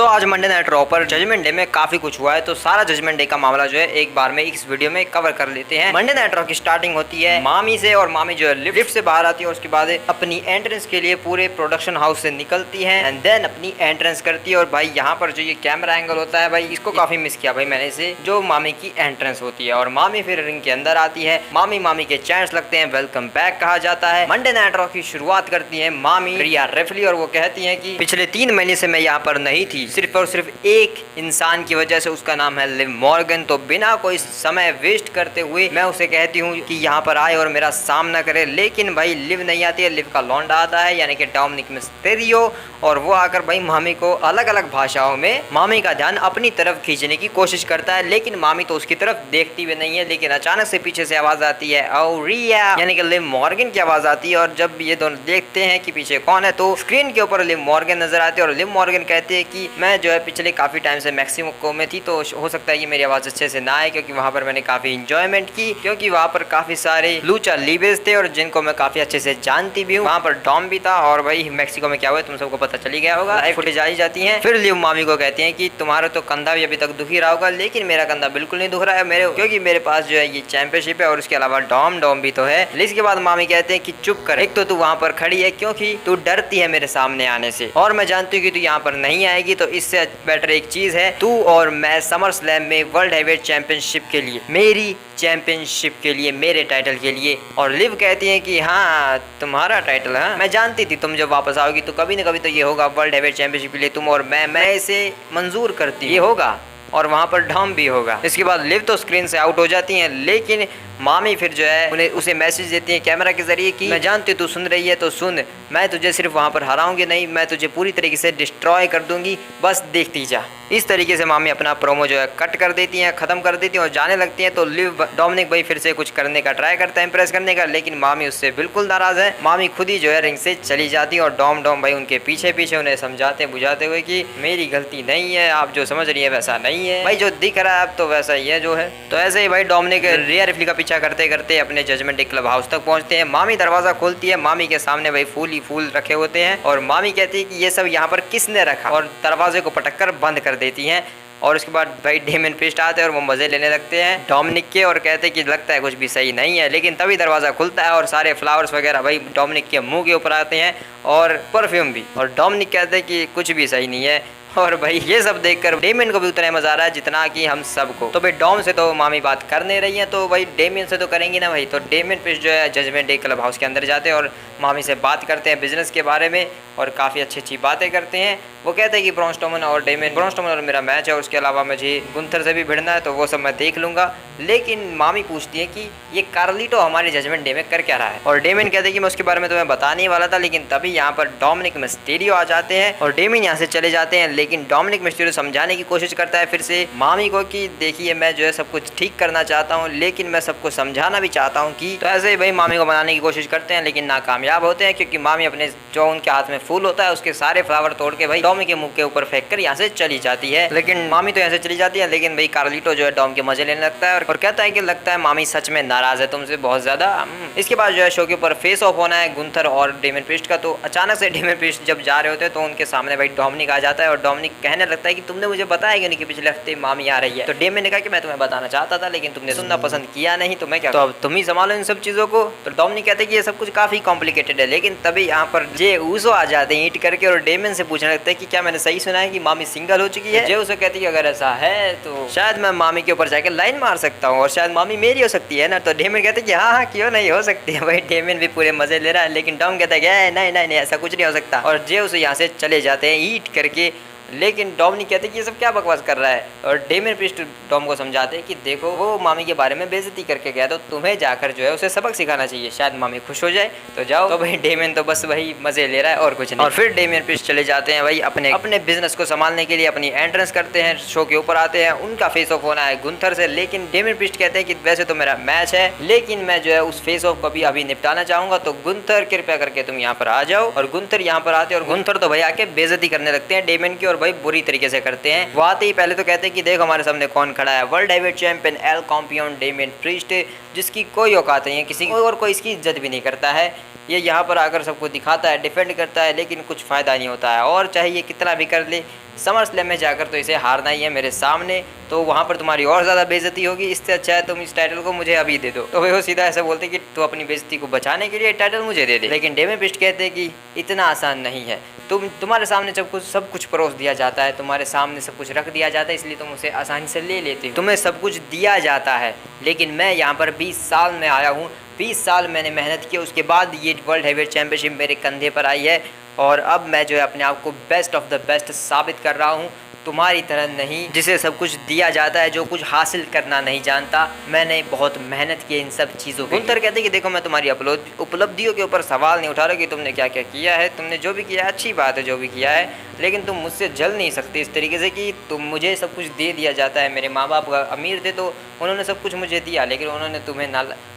दोस्तों आज Monday night raw पर जजमेंट डे में काफी कुछ हुआ है, तो सारा जजमेंट डे का मामला जो है एक बार में इस वीडियो में कवर कर लेते हैं। मंडे नाइट रॉ की स्टार्टिंग होती है मामी से, और मामी जो है लिफ्ट से बाहर आती है और उसके बाद अपनी एंट्रेंस के लिए पूरे प्रोडक्शन हाउस से निकलती है एंड देन अपनी एंट्रेंस करती है। और भाई यहाँ पर जो ये कैमरा एंगल होता है भाई इसको काफी मिस किया भाई मैंने इसे, जो मामी की एंट्रेंस होती है और मामी फिर रिंग के अंदर आती है। मामी के चैंट्स लगते हैं, वेलकम बैक कहा जाता है। मंडे नाइट रॉ की शुरुआत करती है मामी रिया रेफली और वो कहती है कि पिछले 3 महीने से मैं यहाँ पर नहीं थी, सिर्फ और सिर्फ एक इंसान की वजह से, उसका नाम है लिव मॉर्गन। तो बिना कोई समय वेस्ट करते हुए मैं उसे कहती हूँ कि यहाँ पर आए और मेरा सामना करे, लेकिन भाई लिव नहीं आती है। लिव का लौंडा आता है यानी कि डोमिनिक मिस्टेरियो, और वो आकर भाई मामी को अलग अलग भाषाओं में मामी का ध्यान अपनी तरफ खींचने की कोशिश करता है, लेकिन मामी तो उसकी तरफ देखती भी नहीं है। लेकिन अचानक से पीछे से आवाज आती है ओ रिया, यानी कि लिव मॉर्गन की आवाज आती है। और जब ये दोनों देखते हैं कि पीछे कौन है तो स्क्रीन के ऊपर लिव मॉर्गन नजर आते हैं और लिव मॉर्गन कहते हैं कि मैं जो है पिछले काफी टाइम से मैक्सिको में थी, तो हो सकता है कि मेरी आवाज अच्छे से ना आए क्योंकि वहां पर मैंने काफी इंजॉयमेंट की, क्योंकि वहां पर काफी सारे लूचा लीबेस थे और जिनको मैं काफी अच्छे से जानती भी हूँ। वहां पर डॉम भी था और भाई मैक्सिको में क्या हुआ तुम सबको पता चली गया होगा, फुटेज आई जाती है। फिर लिव मामी को कहती है कि तुम्हारा तो कंधा भी अभी तक दुखी रहा होगा, लेकिन मेरा कंधा बिल्कुल नहीं दुख रहा है मेरे, क्योंकि मेरे पास जो है ये चैंपियनशिप है और उसके अलावा डॉम भी तो है। इसके बाद मामी कहते हैं कि चुप कर, एक तो तू वहाँ पर खड़ी है क्योंकि तू डरती है मेरे सामने आने से, और मैं जानती हूँ कि तू यहाँ पर नहीं आएगी, तो इससे बेटर एक चीज है तू और मैं समर स्लैम में वर्ल्ड हैवीवेट चैंपियनशिप के लिए, मेरी चैंपियनशिप के लिए, मेरे टाइटल के लिए। और लिव कहती है कि हाँ तुम्हारा टाइटल, हाँ मैं जानती थी तुम जब वापस आओगी तो कभी न कभी तो ये होगा, वर्ल्ड हैवीवेट चैंपियनशिप के लिए तुम और मैं इसे मंजूर करती, ये होगा और वहाँ पर डॉम भी होगा। इसके बाद लिव तो स्क्रीन से आउट हो जाती हैं, लेकिन मामी फिर जो है उसे मैसेज देती है कैमरा के जरिए कि मैं जानती हूँ तू सुन रही है तो सुन, मैं तुझे सिर्फ वहाँ पर हराऊंगी नहीं, मैं तुझे पूरी तरीके से डिस्ट्रॉय कर दूंगी, बस देखती जा। इस तरीके से मामी अपना प्रोमो जो है कट कर देती हैं, खत्म कर देती हैं और जाने लगती हैं। तो लिव डोमिनिक भाई फिर से कुछ करने का ट्राई करता है, इंप्रेस करने का, लेकिन मामी उससे बिल्कुल नाराज है। मामी खुद ही जो है रिंग से चली जाती है और डॉम भाई उनके पीछे पीछे उन्हें समझाते बुझाते हुए कि मेरी गलती नहीं है, आप जो समझ रही है वैसा नहीं है भाई, जो दिख रहा है अब तो वैसा ही है जो है। तो ऐसे ही भाई डोमिनिक रिया रिफली का पीछा करते करते अपने जजमेंट डे क्लब हाउस तक पहुंचते हैं। मामी दरवाजा खोलती है, मामी के सामने भाई फूल ही फूल रखे होते हैं और मामी कहती है कि ये सब यहाँ पर किसने रखा, और दरवाजे को पटक कर बंद कर देती हैं। और उसके बाद भाई डेमियन प्रीस्ट आते हैं और वो मजे लेने लगते हैं डोमिनिक के और कहते हैं कि लगता है कुछ भी सही नहीं है, लेकिन तभी दरवाजा खुलता है और सारे फ्लावर्स वगैरह भाई डोमिनिक के मुंह के ऊपर आते हैं और परफ्यूम भी, और डोमिनिक कहते हैं कि कुछ भी सही नहीं है। और भाई ये सब देखकर डेमियन को भी उतना मजा आ रहा है जितना कि हम सबको। तो भाई डॉम से तो मामी बात करने रही है, तो भाई डेमियन से तो करेंगी ना भाई। तो डेमियन प्रीस्ट जो है जजमेंट डे क्लब हाउस के अंदर जाते हैं और मामी से बात करते हैं बिजनेस के बारे में और काफ़ी अच्छी बातें करते हैं। वो कहते हैं कि ब्रॉन स्ट्रोमन और मेरा मैच है, उसके अलावा मुझे गुंथर से भी भिड़ना है, तो वो सब मैं देख लूंगा। लेकिन मामी पूछती है कि ये कार्लिटो हमारे जजमेंट डे में कर क्या रहा है, और डेमियन कहते हैं कि मैं उसके बारे में तुम्हें बताने ही वाला था, लेकिन तभी यहाँ पर डोमिनिक मिस्टीरियो आ जाते हैं और डेमियन यहाँ से चले जाते हैं। लेकिन डोमिनिक मिस्टीरियो समझाने की कोशिश करता है फिर से मामी को कि देखिए मैं जो है सब कुछ ठीक करना चाहता हूँ, लेकिन मैं सबको समझाना भी चाहता हूँ कि, तो ऐसे ही भाई मामी को बनाने की कोशिश करते हैं लेकिन नाकामयाब होते हैं, क्योंकि मामी अपने जो उनके हाथ में फूल होता है उसके सारे फ्लावर तोड़ के भाई डॉम के मुंह के ऊपर फेंक कर यहाँ से चली जाती है। लेकिन मामी तो यहाँ से चली जाती है, लेकिन भाई कार्लिटो जो है डॉम के मजे लेने लगता है और कहता है कि लगता है मामी सच में नाराज है तुमसे बहुत ज्यादा। इसके बाद जो है शो के ऊपर फेस ऑफ होना है गुंथर और डेमियन प्रीस्ट का, तो अचानक से डेमियन प्रीस्ट जब जा रहे होते हैं तो उनके सामने भाई डोमिनिक आ जाता है और डोमिनिक कहने लगता है कि तुमने मुझे बताया कि नहीं कि पिछले हफ्ते मामी आ रही है। तो डेमियन ने कहा कि मैं तुम्हें बताना चाहता था लेकिन तुमने सुनना पसंद किया नहीं, तो मैं क्या, तो अब तुम ही संभालो इन सब चीजों को। तो डोमिनिक कहते हैं कि ये सब कुछ काफी कॉम्प्लिकेटेड है, लेकिन तभी यहाँ पर जे ऊसो आ जाते हैं ईंट करके और डेमियन से पूछने लगते हैं कि क्या मैंने सही सुना है कि मामी सिंगल हो चुकी है। जे ऊसो कहती है अगर ऐसा है तो शायद मैं मामी के ऊपर जाकर लाइन मार सकता हूँ और शायद मामी मेरी हो सकती है ना। तो डेमियन कहते हैं कि हाँ क्यों नहीं हो सकती है। भाई डेमियन भी पूरे मजे ले रहा है, लेकिन डॉम कहता है कि नहीं ऐसा कुछ नहीं हो सकता, और जे ऊसो यहाँ से चले जाते हैं ईंट करके। लेकिन डोमिनिक कहते हैं कि ये सब क्या बकवास कर रहा है, और डेमियन प्रीस्ट डॉम को समझाते हैं कि देखो वो मामी के बारे में बेइज्जती करके गया, तो तुम्हें जाकर जो है उसे सबक सिखाना चाहिए, शायद मामी खुश हो जाए, तो जाओ। तो भाई डेमियन तो बस वही मजे ले रहा है और कुछ नहीं। और फिर डेमियन प्रीस्ट चले जाते हैं भाई अपने बिजनेस को संभालने के लिए, अपनी एंट्रेंस करते हैं, शो के ऊपर आते हैं। उनका फेस ऑफ होना है गुंथर से, लेकिन डेमियन प्रीस्ट कहते हैं कि वैसे तो मेरा मैच है, लेकिन मैं जो है उस फेस ऑफ को भी अभी निपटाना चाहूंगा, तो गुंथर कृपया करके तुम यहाँ पर आ जाओ। और गुंथर यहाँ पर आते हैं और गुंथर तो भाई आके बेइज्जती करने लगते हैं डेमियन की, और भाई बुरी तरीके से करते हैं। वो आते ही पहले तो कहते हैं कि देखो हमारे सामने कौन खड़ा है, वर्ल्ड हैवीवेट चैंपियन एल कॉम्पियन डेमियन प्रीस्ट, जिसकी कोई औकात नहीं है, किसी और कोई इसकी इज्जत भी नहीं करता है। ये यहाँ पर आकर सबको दिखाता है, डिफेंड करता है, लेकिन कुछ फ़ायदा नहीं होता है। और चाहे ये कितना भी कर ले, समर स्लैम में जाकर तो इसे हारना ही है मेरे सामने, तो वहाँ पर तुम्हारी और ज़्यादा बेइज्जती होगी। इससे अच्छा है तुम इस टाइटल को मुझे अभी दे दो। तो वो सीधा ऐसा बोलते कि तू अपनी बेइज्जती को बचाने के लिए टाइटल मुझे दे दे। लेकिन डेमियन प्रीस्ट कहते हैं कि इतना आसान नहीं है, तुम्हारे सामने सब कुछ परोस दिया जाता है, तुम्हारे सामने सब कुछ रख दिया जाता है, इसलिए तुम उसे आसानी से ले लेते हो। तुम्हें सब कुछ दिया जाता है, लेकिन मैं यहाँ पर 20 साल में आया हूँ, 20 साल मैंने मेहनत की, उसके बाद ये वर्ल्ड हेवीवेट चैंपियनशिप मेरे कंधे पर आई है और अब मैं जो है अपने आप को बेस्ट ऑफ द बेस्ट साबित कर रहा हूँ। तुम्हारी तरह नहीं जिसे सब कुछ दिया जाता है, जो कुछ हासिल करना नहीं जानता। मैंने बहुत मेहनत की इन सब चीज़ों को। गुंथर कहते हैं कि देखो मैं तुम्हारी उपलब्धियों के ऊपर सवाल नहीं उठा रहा कि तुमने क्या क्या किया है, तुमने जो भी किया है अच्छी बात है जो भी किया है, लेकिन तुम मुझसे जल नहीं सकते इस तरीके से कि तुम मुझे सब कुछ दे दिया जाता है। मेरे माँ बाप अमीर थे तो उन्होंने सब कुछ मुझे दिया, लेकिन उन्होंने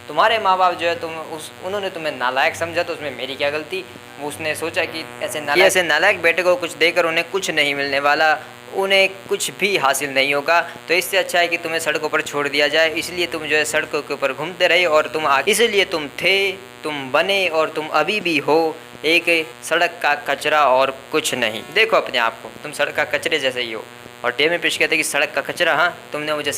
तुम्हारे माँ बाप जो है उन्होंने तुम्हें नालायक समझा, तो उसमें मेरी क्या गलती। उसने सोचा कि ऐसे नालायक बेटे को कुछ देकर उन्हें कुछ नहीं मिलने वाला, उन्हें कुछ भी हासिल नहीं होगा, तो इससे अच्छा है कि तुम्हें सड़कों पर छोड़ दिया जाए। इसलिए तुम जो है सड़कों के ऊपर घूमते रहे और इसलिए तुम थे, तुम बने और तुम अभी भी हो एक सड़क का कचरा और कुछ नहीं। देखो अपने आप को, तुम सड़क का कचरे जैसे ही हो। और डेमियन प्रीस्ट कहते हैं कि सड़क का कचरा, हाँ तुमने मुझे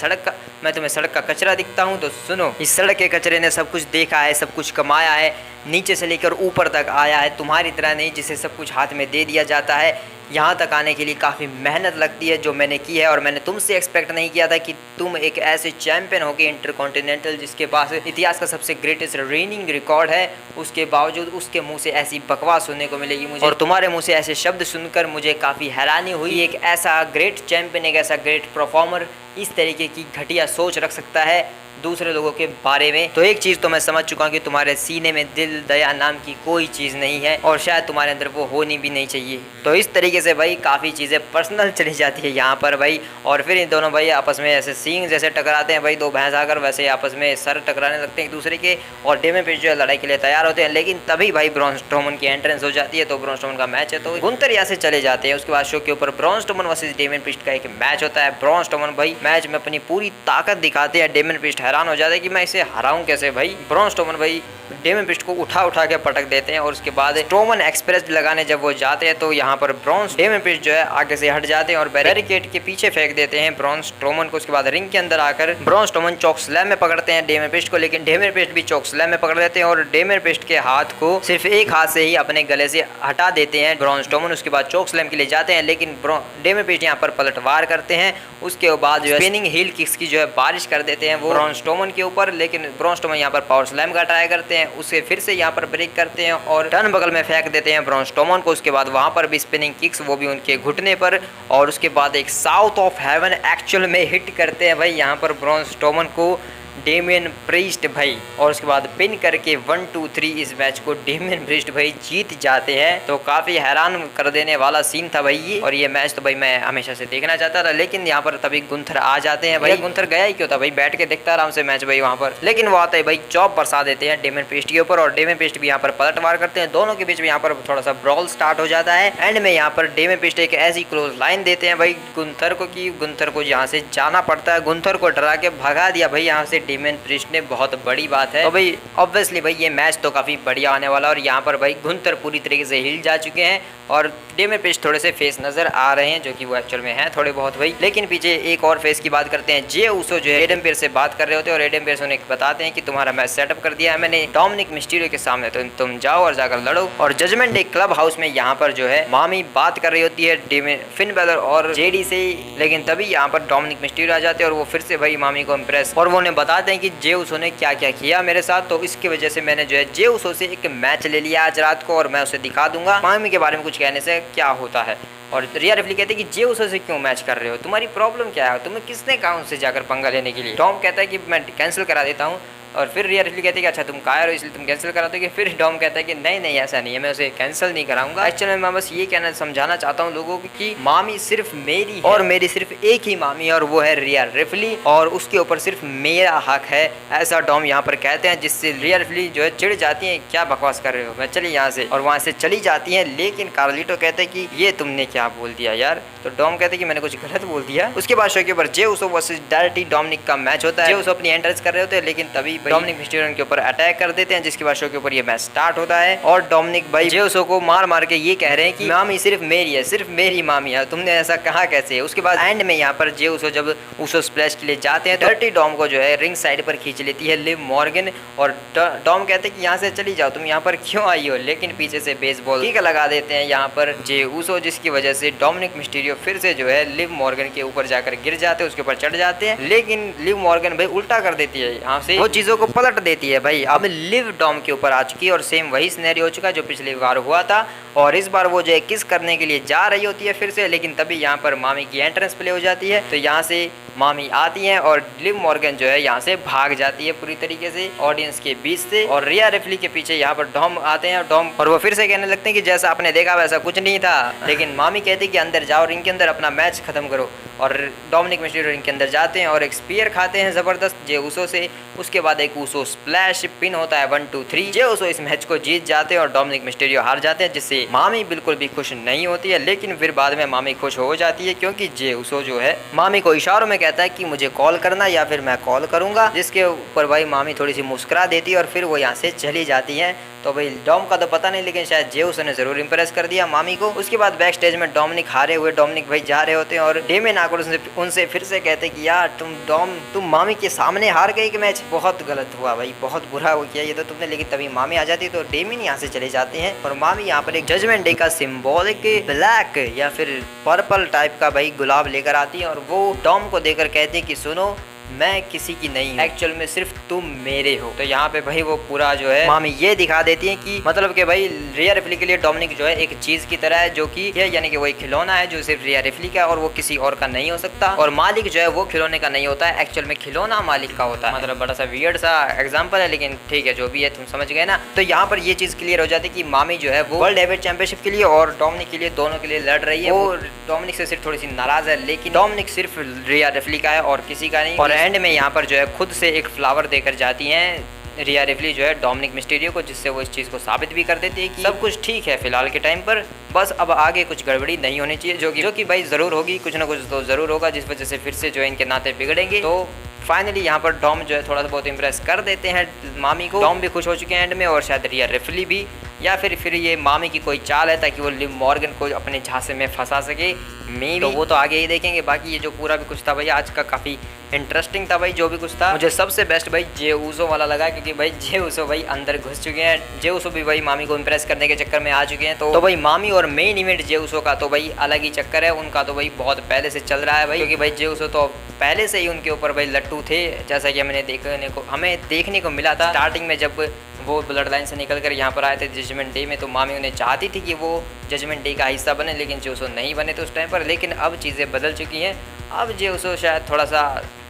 मैं तुम्हें सड़क का कचरा दिखता हूँ, तो सुनो, इस सड़क के कचरे ने सब कुछ देखा है, सब कुछ कमाया है, नीचे से लेकर ऊपर तक आया है, तुम्हारी तरह नहीं जिसे सब कुछ हाथ में दे दिया जाता है। यहाँ तक आने के लिए काफ़ी मेहनत लगती है जो मैंने की है, और मैंने तुमसे एक्सपेक्ट नहीं किया था कि तुम एक ऐसे चैंपियन होगे इंटरकॉन्टिनेंटल जिसके पास इतिहास का सबसे ग्रेटेस्ट रेनिंग रिकॉर्ड है, उसके बावजूद उसके मुंह से ऐसी बकवास सुनने को मिलेगी मुझे, और तुम्हारे मुंह से ऐसे शब्द सुनकर मुझे काफ़ी हैरानी हुई। एक ऐसा ग्रेट चैंपियन, एक ऐसा ग्रेट परफॉर्मर इस तरीके की घटिया सोच रख सकता है दूसरे लोगों के बारे में। तो एक चीज़ तो मैं समझ चुका हूँ कि तुम्हारे सीने में दिल दया नाम की कोई चीज़ नहीं है, और शायद तुम्हारे अंदर वो होनी भी नहीं चाहिए। तो इस तरीके से भाई काफ़ी चीज़ें पर्सनल चली जाती है यहाँ पर भाई, और फिर इन दोनों भाई आपस में ऐसे सींग जैसे टकराते हैं भाई, दो भैंस आकर वैसे आपस में सर टकराने लगते हैं एक दूसरे के, और डेमियन प्रीस्ट जो है लड़ाई के लिए तैयार होते हैं। लेकिन तभी भाई ब्रॉन स्ट्रोमन की एंट्रेंस हो जाती है, तो ब्रॉन स्ट्रोमन का मैच है, तो गुंथर यहाँ से चले जाते हैं। उसके बाद शो के ऊपर Braun Strowman versus Damien priest का एक मैच होता है। ब्रॉन स्ट्रोमन भाई मैच में अपनी पूरी ताकत दिखाते हैं, डेमियन प्रीस्ट हैरान हो जाता है कि मैं इसे हराऊं कैसे भाई। ब्रॉन स्ट्रोमन भाई डेमियन प्रीस्ट को उठा के पटक देते हैं, और उसके बाद स्ट्रोमन एक्सप्रेस लगाने जब वो जाते हैं तो यहाँ पर डेमियन प्रीस्ट जो है आगे से हट जाते हैं और बैरिकेड के पीछे फेंक देते हैं ब्रॉन स्ट्रोमन को। उसके बाद रिंग के अंदर आकर ब्रॉन स्ट्रोमन चोक स्लैम में पकड़ते हैं डेमियन प्रीस्ट को, लेकिन डेमियन प्रीस्ट भी चोक स्लैम में पकड़ लेते हैं और डेमियन प्रीस्ट के हाथ को सिर्फ एक हाथ से ही अपने गले से हटा देते हैं ब्रॉन स्ट्रोमन। उसके बाद चोक स्लैम के लिए जाते हैं, लेकिन डेमियन प्रीस्ट यहाँ पर पलटवार करते हैं। उसके बाद जो है स्पिनिंग हील किक्स की जो है बारिश कर देते हैं वो ब्रॉन स्ट्रोमन के ऊपर, लेकिन ब्रॉन स्ट्रोमन यहाँ पर पावर स्लैम का ट्राई करते हैं, उसे फिर से यहाँ पर ब्रेक करते हैं और टर्न बगल में फेंक देते हैं ब्रॉन स्ट्रोमन को। उसके बाद वहाँ पर भी स्पिनिंग किक्स, वो भी उनके घुटने पर, और उसके बाद एक साउथ ऑफ हेवन एक्चुअल में हिट करते हैं भाई यहाँ पर ब्रॉन स्ट्रोमन को डेमियन प्रीस्ट भाई, और उसके बाद पिन करके 1-2-3 इस मैच को डेमियन प्रीस्ट भाई जीत जाते हैं। तो काफ़ी हैरान कर देने वाला सीन था भाई ये, और ये मैच तो भाई मैं हमेशा से देखना चाहता था, लेकिन यहाँ पर तभी गुंथर आ जाते हैं भाई। गुंथर गया ही क्यों था भाई, बैठ के देखता आराम से मैच भाई वहाँ पर, लेकिन वो आते हैं भाई चॉप बरसा देते हैं डेमियन प्रीस्ट के ऊपर, और डेमियन प्रीस्ट भी यहाँ पर पलटवार करते हैं। दोनों के बीच में यहाँ पर थोड़ा सा ब्रॉल स्टार्ट हो जाता है। एंड में यहाँ पर डेमियन प्रीस्ट एक ऐसी क्लोज लाइन देते हैं भाई गुंथर को कि गुंथर को यहाँ से जाना पड़ता है। गुंथर को डरा के भगा दिया भाई यहाँ से डेमियन प्रीस्ट ने, बहुत बड़ी बात है। तो भाई ऑब्वियसली भाई ये मैच तो काफी बढ़िया आने वाला, और यहाँ पर भाई गुंथर पूरी तरीके से हिल जा चुके हैं और डेमियन प्रीस्ट थोड़े से फेस नजर आ रहे हैं, जो कि वो एक्चुअल में हैं थोड़े बहुत भाई। लेकिन पीछे एक और फेस की बात करते हैं। जे उसो जो है एडम पेयर्स से बात कर रहे होते हैं, और एडम पेयर्स उन्हें बताते हैं कि तुम्हारा मैच सेटअप कर दिया है मैंने डोमिनिक मिस्टीरियो के सामने, तो तुम जाओ और जाकर लड़ो। और जजमेंट डे क्लब हाउस में यहाँ पर जो है मामी बात कर रही होती है फिन बैलर और जेडी से, लेकिन तभी यहाँ पर डोमिनिक मिस्टीरियो आ जाते हैं और वो फिर से भाई मामी को इम्प्रेस, और वो उन्हें बताते हैं कि जे उसो ने क्या क्या किया मेरे साथ, तो इसकी वजह से मैंने जो है जे उसो से एक मैच ले लिया आज रात को, और मैं उसे दिखा दूंगा मामी के बारे में कुछ कहने से क्या होता है। और रिया रिप्ली कहते हैं कि जे उसो से क्यों मैच कर रहे हो, तुम्हारी प्रॉब्लम क्या है, तुम्हें किसने कहा उनसे जाकर पंगा लेने के लिए। टॉम कहता है कि मैं कैंसिल करा देता हूँ, और फिर रिया रिप्ली कहती है कि अच्छा तुम कायर हो इसलिए तुम कैंसिल करा दोगे। फिर डॉम कहता है कि नहीं नहीं ऐसा नहीं है, मैं उसे कैंसिल नहीं कराऊंगा। एक्चुअली मैं बस ये कहना समझाना चाहता हूँ लोगों को कि मामी सिर्फ मेरी है, और मेरी सिर्फ एक ही मामी है और वो है रिया रिप्ली, और उसके ऊपर सिर्फ मेरा हक है, ऐसा डॉम यहाँ पर कहते हैं, जिससे रिया रिप्ली जो है चिढ़ जाती है, क्या बकवास कर रहे हो, मैं चली यहाँ से, और वहाँ से चली जाती है। लेकिन कार्लिटो कहते हैं कि ये तुमने क्या बोल दिया यार, तो डॉम कहते हैं कि मैंने कुछ गलत बोल दिया। उसके बाद शो के ऊपर जे उसो वर्सेस डायरेक्टली डोमिनिक का मैच होता है। जे उसो अपनी एंट्रेंस कर रहे होते हैं, लेकिन तभी डोमिनिक मिस्टीरियो उनके ऊपर अटैक कर देते हैं, जिसके बाद शो के ऊपर ये मैच स्टार्ट होता है और डोमिनिक भाई जे उसो को मार मार के ये कह रहे हैं कि मामी सिर्फ मेरी है, सिर्फ मेरी मामी है, तुमने ऐसा कहा कैसे है। उसके बाद एंड में यहाँ पर जे उसो जब उसो स्प्लैश के लिए जाते हैं तो डर्टी डॉम को जो है रिंग साइड पर खींच लेती है लिव मॉर्गन और डॉम कहते हैं कि यहाँ से चली जाओ, तुम यहाँ पर क्यों आई हो, लेकिन पीछे से बेसबॉल किक लगा देते हैं यहाँ पर जे उसो, जिसकी वजह से डोमिनिक मिस्टीरियो फिर से जो है लिव मॉर्गन के ऊपर जाकर गिर जाते हैं, उसके ऊपर चढ़ जाते हैं, लेकिन लिव मॉर्गन भाई उल्टा कर देती है, यहाँ से वो चीजों को पलट देती है भाई। अब लिव डॉम के ऊपर आ चुकी है और सेम वही सिनेरियो हो चुका है जो पिछली बार हुआ था और इस बार वो जो है किस करने के लिए जा रही होती है फिर से, लेकिन तभी यहाँ पर मामी की एंट्रेंस प्ले हो जाती है। तो यहाँ से मामी आती हैं और लिव मॉर्गन जो है यहाँ से भाग जाती है पूरी तरीके से ऑडियंस के बीच से और रिया रिप्ली के पीछे यहाँ पर डॉम आते हैं डॉम और वो फिर से कहने लगते हैं कि जैसा आपने देखा वैसा कुछ नहीं था, लेकिन मामी कहती है कि अंदर जाओ, रिंग के अंदर अपना मैच खत्म करो और डोमिनिक मिस्टीरियो रिंग के अंदर जाते हैं और एक स्पीयर खाते हैं जबरदस्त जे उसो से। उसके बाद एक उसो स्प्लैश पिन होता है 1 2 3, जे उसो इस मैच को जीत जाते हैं और डोमिनिक मिस्टीरियो हार जाते हैं, जिससे मामी बिल्कुल भी खुश नहीं होती है, लेकिन फिर बाद में मामी खुश हो जाती है क्योंकि जे उसो जो है मामी को इशारों में कहता है कि मुझे कॉल करना या फिर मैं कॉल करूंगा, जिसके ऊपर भाई मामी थोड़ी सी मुस्कुरा देती है और फिर वो यहाँ से चली जाती है। तो भाई डॉम का तो पता नहीं, लेकिन शायद जे उसो ने जरूर इंप्रेस कर दिया मामी को। उसके बाद बैक स्टेज में डोमिनिक हारे हुए डोमिनिक भाई जा रहे होते हैं और डेमियन आकर उनसे फिर से कहते कि यार तुम मामी के सामने हार गई कि मैच बहुत गलत हुआ भाई, बहुत बुरा हो किया ये तो तुमने, लेकिन तभी मामी आ जाती है तो डेमियन यहाँ से चले जाते हैं और मामी यहाँ पर एक जजमेंट डे का सिंबॉलिक ब्लैक या फिर पर्पल टाइप का भाई गुलाब लेकर आती है और वो डॉम को देकर कहती है कि सुनो मैं किसी की नहीं, एक्चुअल में सिर्फ तुम मेरे हो। तो यहाँ पे भाई वो पूरा जो है मामी ये दिखा देती है कि मतलब कि भाई रिया रिप्ली के लिए डोमिनिक जो है एक चीज की तरह है जो कि यानी कि वो एक खिलौना है जो सिर्फ रिया रिप्ली का और वो किसी और का नहीं हो सकता, और मालिक जो है वो खिलौने का नहीं होता है, एक्चुअल में खिलौना मालिक का होता है। मतलब बड़ा सा वियर्ड सा एग्जाम्पल है, लेकिन ठीक है जो भी है तुम समझ गए ना। तो यहाँ पर ये चीज क्लियर हो जाती है कि मामी जो है वो वर्ल्ड हेवीवेट चैंपियनशिप के लिए और डोमिनिक के लिए दोनों के लिए लड़ रही है। वो डोमिनिक से सिर्फ थोड़ी सी नाराज है, लेकिन डोमिनिक सिर्फ रिया रिप्ली का है और किसी का नहीं। और एंड में यहाँ पर जो है खुद से एक फ्लावर देकर जाती हैं रिया रिप्ली जो है डोमिनिक मिस्टीरियो को, जिससे वो इस चीज़ को साबित भी कर देती है कि सब कुछ ठीक है फिलहाल के टाइम पर, बस अब आगे कुछ गड़बड़ी नहीं होनी चाहिए, जो कि भाई ज़रूर होगी, कुछ ना कुछ तो ज़रूर होगा, जिस वजह से फिर से जो है इनके नाते बिगड़ेंगे। तो फाइनली यहाँ पर डॉम जो है थोड़ा सा बहुत इंप्रेस कर देते हैं मामी को, डॉम भी खुश हो चुके हैं एंड में और शायद रिया रिप्ली भी, या फिर ये मामी की कोई चाल है ताकि वो लिव मॉर्गन को अपने झांसे में फंसा सके मे तो वो तो आगे ही देखेंगे। बाकी ये जो पूरा भी कुछ था भाई आज का काफ़ी इंटरेस्टिंग था भाई, जो भी कुछ था मुझे सबसे बेस्ट भाई जे उसो वाला लगा, क्योंकि भाई जे उसो भाई अंदर घुस चुके हैं, जे उसो भी भाई मामी को इंप्रेस करने के चक्कर में आ चुके हैं। तो भाई मामी और मेन इवेंट जे उसो का तो भाई अलग ही चक्कर है, उनका तो भाई बहुत पहले से चल रहा है भाई, क्योंकि भाई जे उसो तो पहले से ही उनके ऊपर भाई लट्टू थे, जैसा कि हमें देखने को मिला था स्टार्टिंग में जब वो ब्लड लाइन से निकल कर यहाँ पर आए थे जजमेंट डे में। तो मामी उन्हें चाहती थी कि वो जजमेंट डे का हिस्सा बने, लेकिन जे उसो नहीं बने थे उस टाइम पर। लेकिन अब चीज़ें बदल चुकी हैं, अब जे उसो शायद थोड़ा सा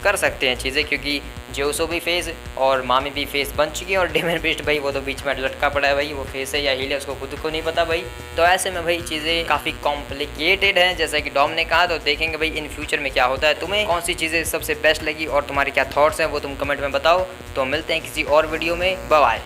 कर सकते हैं चीज़ें, क्योंकि जे उसो भी फेस और मामी भी फेस बन चुकी है और डेमियन प्रीस्ट भाई वो तो बीच में लटका पड़ा है भाई, वो फेस है या हील है उसको खुद को नहीं पता भाई। तो ऐसे में भाई चीज़ें काफ़ी कॉम्प्लिकेटेड हैं, जैसा कि डॉम ने कहा। तो देखेंगे भाई इन फ्यूचर में क्या होता है, तुम्हें कौन सी चीज़ें सबसे बेस्ट लगी और तुम्हारे क्या थॉट्स हैं वो तुम कमेंट में बताओ। तो मिलते हैं किसी और वीडियो में, बाय बाय।